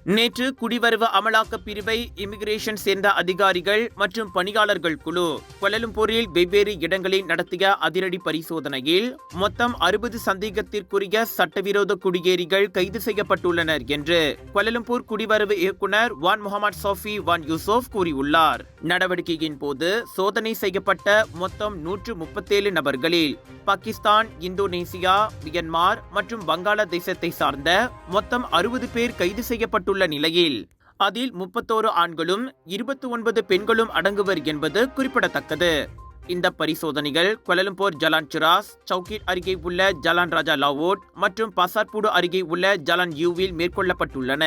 நேற்று குடிவரவு அமலாக்க பிரிவை இமிகிரேஷன் சேர்ந்த அதிகாரிகள் மற்றும் பணியாளர்கள் குழு கோலாலம்பூரில் வெவ்வேறு இடங்களில் நடத்திய அதிரடி பரிசோதனையில் மொத்தம் 60 சந்தேகத்திற்குரிய சட்டவிரோத குடியேறிகள் கைது செய்யப்பட்டுள்ளனர் என்று கோலாலம்பூர் குடிவரவு இயக்குனர் வான் முகமது சோஃபி வான் யூசுப் கூறியுள்ளார். நடவடிக்கையின் போது சோதனை செய்யப்பட்ட மொத்தம் 137 நபர்களில் பாகிஸ்தான், இந்தோனேசியா, மியன்மார் மற்றும் வங்காளதேசத்தை சார்ந்த மொத்தம் 60 பேர் கைது செய்யப்பட்டுள்ள நிலையில் அதில் 31 ஆண்களும் 29 பெண்களும் அடங்குவர் என்பது குறிப்பிடத்தக்கது. இந்த பரிசோதனைகள் கோலாலம்பூர் ஜலான் சிராஸ், சவுக்கிட் அருகே உள்ள ஜலான் ராஜா லாவோட் மற்றும் பசார்பூடு அருகே உள்ள ஜலான் யூவில் மேற்கொள்ளப்பட்டுள்ளன.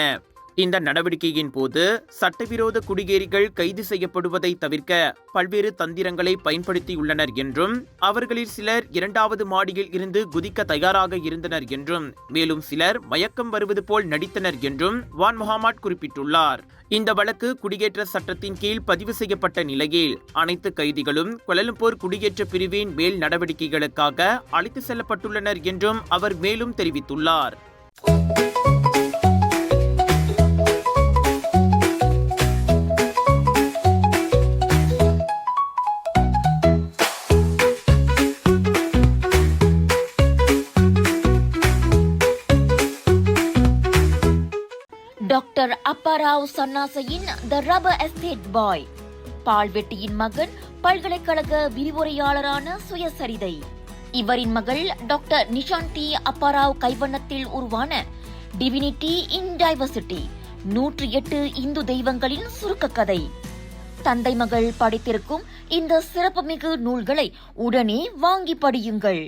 இந்த நடவடிக்கையின் போது சட்டவிரோத குடியேறிகள் கைது செய்யப்படுவதை தவிர்க்க பல்வேறு தந்திரங்களை பயன்படுத்தியுள்ளனர் என்றும் அவர்களில் சிலர் 2வது மாடியில் இருந்து குதிக்க தயாராக இருந்தனர் என்றும் மேலும் சிலர் மயக்கம் வருவது போல் நடித்தனர் என்றும் வான் முகமது குறிப்பிட்டுள்ளார். இந்த வழக்கு குடியேற்ற சட்டத்தின் கீழ் பதிவு செய்யப்பட்ட நிலையில் அனைத்து கைதிகளும் கோலாலம்பூர் குடியேற்ற பிரிவின் மேல் நடவடிக்கைகளுக்காக அழைத்து செல்லப்பட்டுள்ளனர் என்றும் அவர் மேலும் தெரிவித்துள்ளார். டாக்டர் அப்பாராவ் சன்னாசையின் த ரப்பர் எஸ்டேட் பாய், பால்வெட்டியின் மகன், பல்கலைக்கழக விரிவுரையாளரான சுயசரிதை. இவரின் மகள் டாக்டர் நிஷாந்தி அப்பாராவ் கைவண்ணத்தில் உருவான டிவினிட்டி இன் டைவர்சிட்டி 108 இந்து தெய்வங்களின் சுருக்க கதை. தந்தை மகள் படித்திருக்கும் இந்த சிறப்புமிகு நூல்களை உடனே வாங்கி படியுங்கள்.